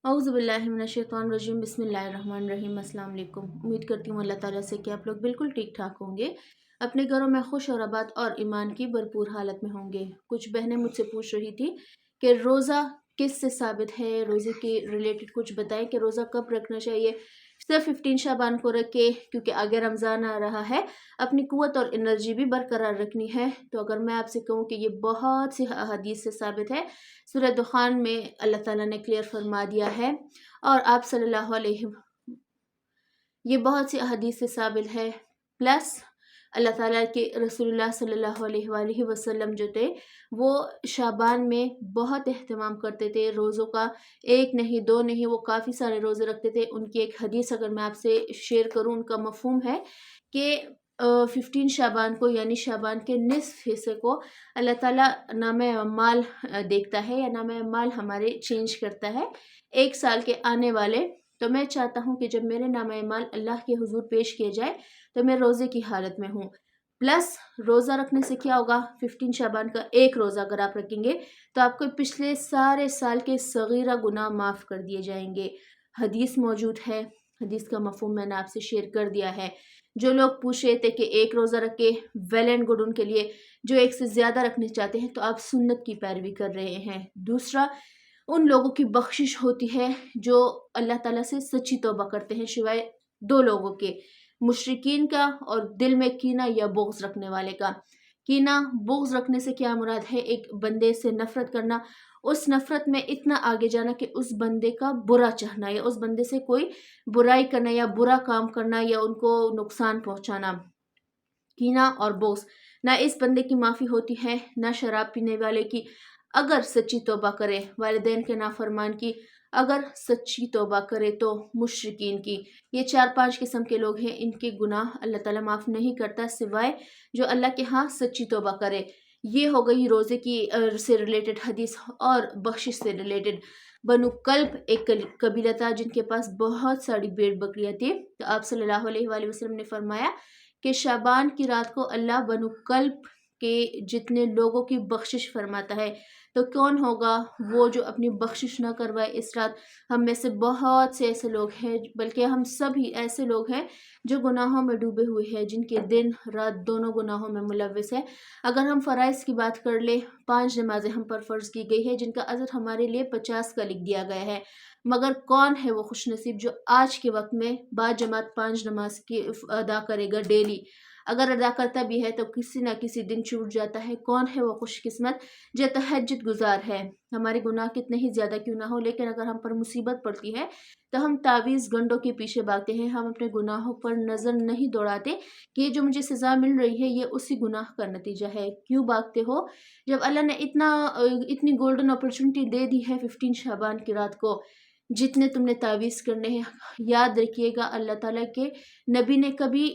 औज़ुबिल्लाहिमिनश्शैतानिर्रजीम बिस्मिल्लाहिर्रहमानिर्रहीम। अस्सलाम वालेकुम। उम्मीद करती हूँ अल्लाह ताला से कि आप लोग बिल्कुल ठीक ठाक होंगे, अपने घरों में खुश और आबाद और ईमान की भरपूर हालत में होंगे। कुछ बहनें मुझसे पूछ रही थी कि रोज़ा किस से साबित है, रोज़े के रिलेटेड कुछ बताएं कि रोज़ा कब रखना चाहिए। सिर्फ 15 शाबान को रखे क्योंकि आगे रमज़ान आ रहा है, अपनी कुव्वत और एनर्जी भी बरकरार रखनी है। तो अगर मैं आपसे कहूँ कि ये बहुत सी हदीस से साबित है, सूरह दुखान में अल्लाह ताला ने क्लियर फरमा दिया है और आप सल्लल्लाहु अलैहि, ये बहुत सी हदीस से साबित है। प्लस अल्लाह ताला के रसूलुल्लाह सल्लल्लाहु अलैहि वसल्लम जो थे वो शाबान में बहुत एहतमाम करते थे रोज़ों का। एक नहीं दो नहीं, वो काफ़ी सारे रोज़े रखते थे। उनकी एक हदीस अगर मैं आपसे शेयर करूं, उनका मफ़हूम है कि 15 शाबान को यानी शाबान के निस्फ हिस्से को अल्लाह ताला नामे अमाल देखता है, या नामे अमाल हमारे चेंज करता है एक साल के आने वाले। तो मैं चाहता हूँ कि जब मेरे नामे अमाल अल्लाह के हुजूर पेश किए जाए तो मैं रोज़े की हालत में हूँ। प्लस रोज़ा रखने से क्या होगा, 15 शाबान का एक रोज़ा अगर आप रखेंगे तो आपको पिछले सारे साल के सगीरा गुनाह माफ़ कर दिए जाएंगे। हदीस मौजूद है, हदीस का मफ़हूम मैंने आपसे शेयर कर दिया है। जो लोग पूछ रहे थे कि एक रोज़ा रखे, वेल एंड गुड उनके लिए। जो एक से ज़्यादा रखने चाहते हैं तो आप सुन्नत की पैरवी कर रहे हैं। दूसरा, उन लोगों की बख्शिश होती है जो अल्लाह ताला से सच्ची तौबा करते हैं, सिवाय दो लोगों के, मुशरिकीन का और दिल में कीना या बुग़्ज़ रखने वाले का। कीना बुग़्ज़ रखने से क्या मुराद है, एक बंदे से नफ़रत करना, उस नफ़रत में इतना आगे जाना कि उस बंदे का बुरा चाहना या उस बंदे से कोई बुराई करना या बुरा काम करना या उनको नुकसान पहुंचाना। कीना और बुग़्ज़, ना इस बंदे की माफ़ी होती है ना शराब पीने वाले की, अगर सच्ची तौबा करे। वालिदैन के नाफरमान की अगर सच्ची तौबा करे तो मुशरिकीन की। ये 4-5 किस्म के लोग हैं, इनके गुनाह अल्लाह ताला माफ़ नहीं करता सिवाय जो अल्लाह के यहाँ सच्ची तौबा करे। ये हो गई रोज़े की से रिलेटेड हदीस। और बख्शिश से रिलेटेड, बनु कल्ब एक कबीला था जिनके पास बहुत सारी भेड़ बकरियाँ थी। तो आप सल्लल्लाहु अलैहि वसल्लम ने फरमाया कि शाबान की रात को अल्लाह बनु कल्ब के जितने लोगों की बख्शिश फरमाता है, तो कौन होगा वो जो अपनी बख्शिश ना करवाए इस रात। हम में से बहुत से ऐसे लोग हैं, बल्कि हम सभी ऐसे लोग हैं जो गुनाहों में डूबे हुए हैं, जिनके दिन रात दोनों गुनाहों में मुलव्वस है। अगर हम फ़राइज़ की बात कर ले, 5 नमाज़ें हम पर फ़र्ज़ की गई है जिनका अजर हमारे लिए 50 का लिख दिया गया है। मगर कौन है वो खुशनसीब जो आज के वक्त में बाजमात 5 नमाज की अदा करेगा डेली। अगर अदा करता भी है तो किसी ना किसी दिन छूट जाता है। कौन है वो खुशकिस्मत जो तहज्जुद गुजार है। हमारे गुनाह कितने ही ज़्यादा क्यों ना हो, लेकिन अगर हम पर मुसीबत पड़ती है तो हम तावीज़ गंडों के पीछे भागते हैं। हम अपने गुनाहों पर नज़र नहीं दौड़ाते कि ये जो मुझे सज़ा मिल रही है ये उसी गुनाह का नतीजा है। क्यों भागते हो जब अल्लाह ने इतनी गोल्डन अपॉर्चुनिटी दे दी है 15 शाबान की रात को। जितने तुमने तावीज़ करने हैं, याद रखिएगा अल्लाह ताला के नबी ने कभी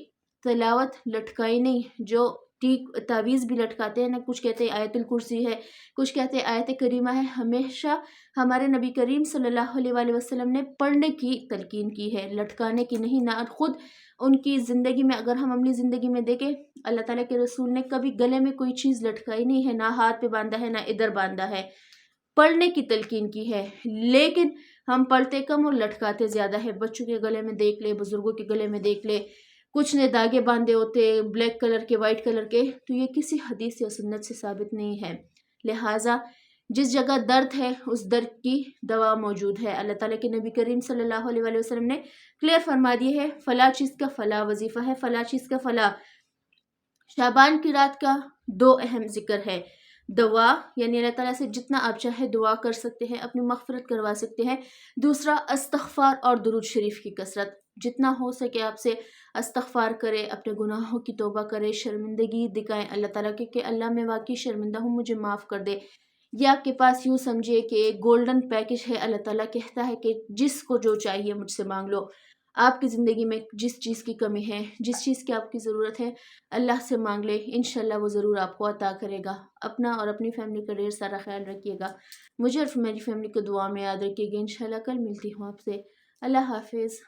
तिलावत लटकाई नहीं। जो टीक तावीज़ भी लटकाते हैं ना, कुछ कहते हैं आयतुल कुर्सी है, कुछ कहते हैं आयत करीमा है, हमेशा हमारे नबी करीम सल्लल्लाहु अलैहि वसल्लम ने पढ़ने की तलकीन की है, लटकाने की नहीं। ना खुद उनकी ज़िंदगी में, अगर हम अपनी ज़िंदगी में देखें, अल्लाह ताला के रसूल ने कभी गले में कोई चीज़ लटकाई नहीं है, ना हाथ पे बांधा है ना इधर बांधा है, पढ़ने की तलकीन की है। लेकिन हम पढ़ते कम और लटकाते ज़्यादा है। बच्चों के गले में देख ले, बुजुर्गों के गले में देख ले, कुछ ने धागे बांधे होते ब्लैक कलर के, वाइट कलर के, तो ये किसी हदीस या सुन्नत से साबित नहीं है। लिहाजा जिस जगह दर्द है उस दर्द की दवा मौजूद है। अल्लाह ताला के नबी करीम सल्लल्लाहु अलैहि वसल्लम ने क्लियर फरमा दिया है, फला चीज़ का फला वजीफ़ा है, फला चीज़ का फला। शाबान की रात का 2 अहम ज़िक्र है। दुआ, यानी अल्लाह ताला से जितना आप चाहे दुआ कर सकते हैं, अपनी मग़फ़िरत करवा सकते हैं। दूसरा, इस्तिग़फ़ार और दुरूद शरीफ की कसरत। जितना हो सके आपसे इस्तिग़फ़ार करें, अपने गुनाहों की तौबा करें, शर्मिंदगी दिखाएं अल्लाह ताला की कि अल्लाह मैं वाक़ई शर्मिंदा हूँ, मुझे माफ़ कर दे। ये आपके पास यूँ समझिए कि एक गोल्डन पैकेज है। अल्लाह ताला कहता है कि जिसको जो चाहिए मुझसे मांग लो। आपकी ज़िंदगी में जिस चीज़ की कमी है, जिस चीज़ की आपकी ज़रूरत है, अल्लाह से मांग ले, इंशाल्लाह वो ज़रूर आपको अता करेगा। अपना और अपनी फैमिली का ढेर सारा ख्याल रखिएगा। मुझे और मेरी फैमिली को दुआ में याद रखिएगा। इंशाल्लाह कल मिलती हूँ आपसे। अल्लाह हाफ़िज़।